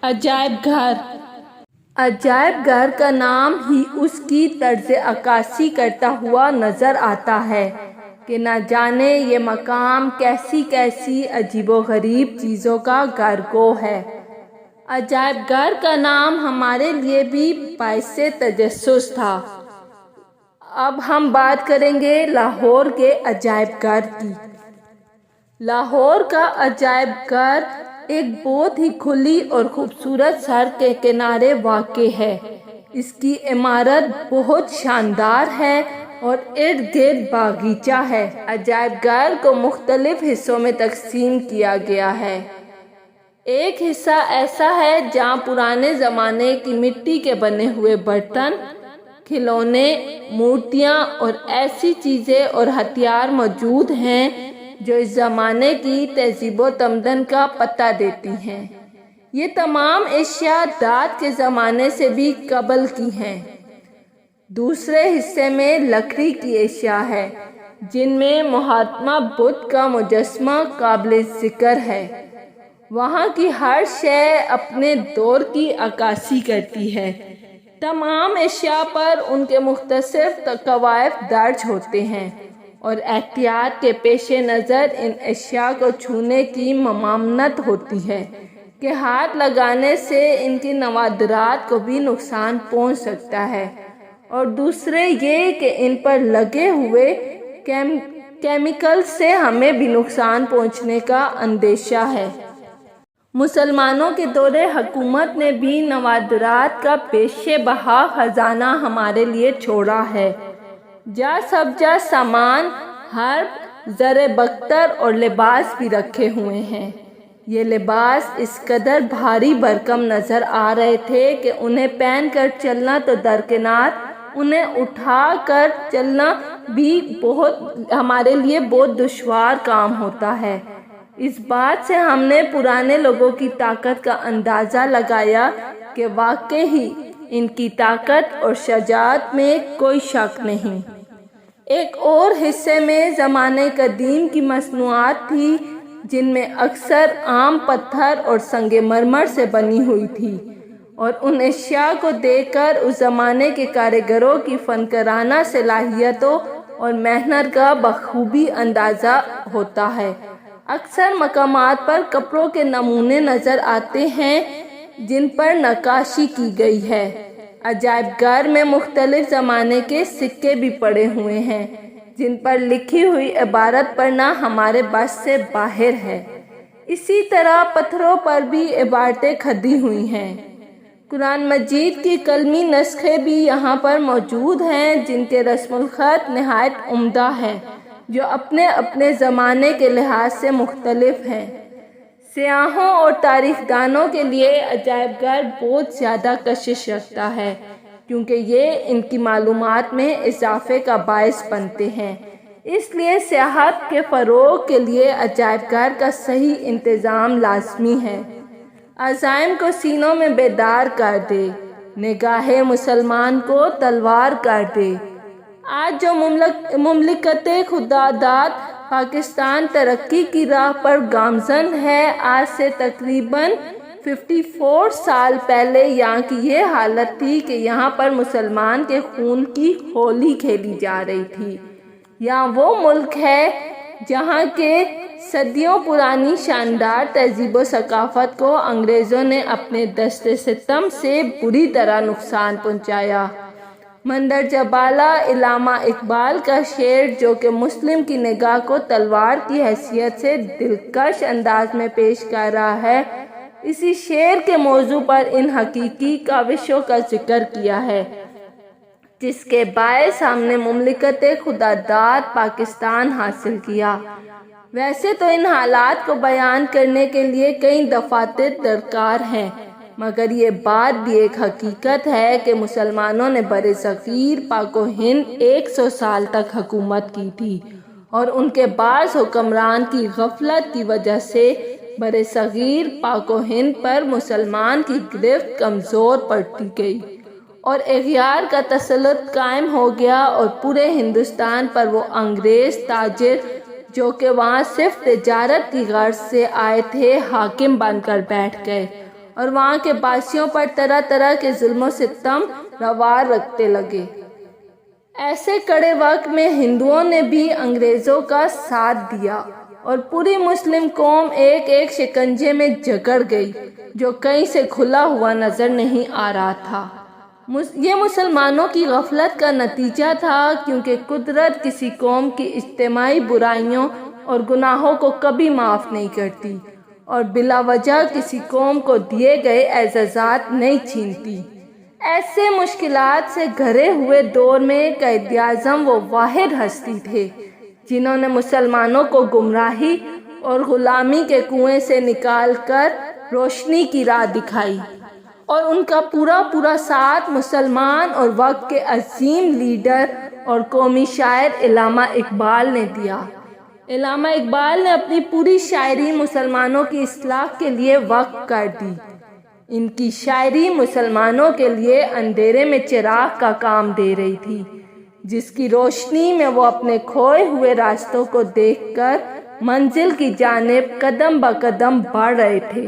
عجائب گھر۔ عجائب گھر کا نام ہی اس کی طرز عکاسی کرتا ہوا نظر آتا ہے کہ نہ جانے یہ مقام کیسی کیسی عجیب و غریب چیزوں کا گھرگو ہے۔ عجائب گھر کا نام ہمارے لیے بھی باعث تجسس تھا۔ اب ہم بات کریں گے لاہور کے عجائب گھر کی۔ لاہور کا عجائب گھر ایک بہت ہی کھلی اور خوبصورت سڑک کے کنارے واقع ہے۔ اس کی عمارت بہت شاندار ہے اور ارد گرد باغیچہ ہے۔ عجائب گھر کو مختلف حصوں میں تقسیم کیا گیا ہے۔ ایک حصہ ایسا ہے جہاں پرانے زمانے کی مٹی کے بنے ہوئے برتن، کھلونے، مورتیاں اور ایسی چیزیں اور ہتھیار موجود ہیں جو اس زمانے کی تہذیب و تمدن کا پتہ دیتی ہیں۔ یہ تمام اشیاء دات کے زمانے سے بھی قبل کی ہیں۔ دوسرے حصے میں لکڑی کی اشیاء ہے جن میں مہاتما بدھ کا مجسمہ قابل ذکر ہے۔ وہاں کی ہر شے اپنے دور کی عکاسی کرتی ہے۔ تمام اشیاء پر ان کے مختصر قواعد درج ہوتے ہیں اور احتیاط کے پیش نظر ان اشیاء کو چھونے کی ممانعت ہوتی ہے کہ ہاتھ لگانے سے ان کی نوادرات کو بھی نقصان پہنچ سکتا ہے، اور دوسرے یہ کہ ان پر لگے ہوئے کیمیکل سے ہمیں بھی نقصان پہنچنے کا اندیشہ ہے۔ مسلمانوں کے دور حکومت نے بھی نوادرات کا بیشے بہا خزانہ ہمارے لیے چھوڑا ہے۔ جا سبجا سامان، حرب، زر بختر اور لباس بھی رکھے ہوئے ہیں۔ یہ لباس اس قدر بھاری بھرکم نظر آ رہے تھے کہ انہیں پہن کر چلنا تو درکنار، انہیں اٹھا کر چلنا بھی ہمارے لیے بہت دشوار کام ہوتا ہے۔ اس بات سے ہم نے پرانے لوگوں کی طاقت کا اندازہ لگایا کہ واقعی ان کی طاقت اور شجاعت میں کوئی شک نہیں۔ ایک اور حصے میں زمانے قدیم کی مصنوعات تھی جن میں اکثر عام پتھر اور سنگ مرمر سے بنی ہوئی تھی، اور ان اشیاء کو دیکھ کر اس زمانے کے کاریگروں کی فنکارانہ صلاحیتوں اور محنت کا بخوبی اندازہ ہوتا ہے۔ اکثر مقامات پر کپڑوں کے نمونے نظر آتے ہیں جن پر نقاشی کی گئی ہے۔ عجائب گھر میں مختلف زمانے کے سکے بھی پڑے ہوئے ہیں جن پر لکھی ہوئی عبارت پڑھنا ہمارے بس سے باہر ہے۔ اسی طرح پتھروں پر بھی عبارتیں کھدی ہوئی ہیں۔ قرآن مجید کی قلمی نسخے بھی یہاں پر موجود ہیں جن کے رسم الخط نہایت عمدہ ہیں، جو اپنے اپنے زمانے کے لحاظ سے مختلف ہیں۔ سیاحوں اور تاریخ دانوں کے لیے عجائب گھر بہت زیادہ کشش رکھتا ہے کیونکہ یہ ان کی معلومات میں اضافے کا باعث بنتے ہیں۔ اس لیے سیاحت کے فروغ کے لیے عجائب گھر کا صحیح انتظام لازمی ہے۔ عزائم کو سینوں میں بیدار کر دے، نگاہ مسلمان کو تلوار کر دے۔ آج جو مملکت خدا داد پاکستان ترقی کی راہ پر گامزن ہے، آج سے تقریباً 54 سال پہلے یہاں کی یہ حالت تھی کہ یہاں پر مسلمان کے خون کی ہولی کھیلی جا رہی تھی۔ یہاں وہ ملک ہے جہاں کے صدیوں پرانی شاندار تہذیب و ثقافت کو انگریزوں نے اپنے دست ستم سے بری طرح نقصان پہنچایا۔ مندرجہ بالا علامہ اقبال کا شعر جو کہ مسلم کی نگاہ کو تلوار کی حیثیت سے دلکش انداز میں پیش کر رہا ہے، اسی شعر کے موضوع پر ان حقیقی کاوشوں کا ذکر کیا ہے جس کے باعث ہم نے مملکت خدا داد پاکستان حاصل کیا۔ ویسے تو ان حالات کو بیان کرنے کے لیے کئی دفاتر درکار ہیں، مگر یہ بات بھی ایک حقیقت ہے کہ مسلمانوں نے برصغیر پاک و ہند 100 سال تک حکومت کی تھی، اور ان کے بعض حکمران کی غفلت کی وجہ سے برصغیر پاک و ہند پر مسلمان کی گرفت کمزور پڑتی گئی اور اغیار کا تسلط قائم ہو گیا، اور پورے ہندوستان پر وہ انگریز تاجر جو کہ وہاں صرف تجارت کی غرض سے آئے تھے حاکم بن کر بیٹھ گئے، اور وہاں کے باسیوں پر طرح طرح کے ظلم و ستم روا رکھتے لگے۔ ایسے کڑے وقت میں ہندوؤں نے بھی انگریزوں کا ساتھ دیا اور پوری مسلم قوم ایک ایک شکنجے میں جکڑ گئی جو کہیں سے کھلا ہوا نظر نہیں آ رہا تھا۔ یہ مسلمانوں کی غفلت کا نتیجہ تھا، کیونکہ قدرت کسی قوم کی اجتماعی برائیوں اور گناہوں کو کبھی معاف نہیں کرتی اور بلا وجہ کسی قوم کو دیے گئے اعزازات نہیں چھینتی۔ ایسے مشکلات سے گھرے ہوئے دور میں قائد اعظم وہ واحد ہستی تھے جنہوں نے مسلمانوں کو گمراہی اور غلامی کے کنویں سے نکال کر روشنی کی راہ دکھائی، اور ان کا پورا ساتھ مسلمان اور وقت کے عظیم لیڈر اور قومی شاعر علامہ اقبال نے دیا۔ علامہ اقبال نے اپنی پوری شاعری مسلمانوں کی اصلاح کے لیے وقف کر دی۔ ان کی شاعری مسلمانوں کے لیے اندھیرے میں چراغ کا کام دے رہی تھی، جس کی روشنی میں وہ اپنے کھوئے ہوئے راستوں کو دیکھ کر منزل کی جانب قدم بقدم بڑھ رہے تھے۔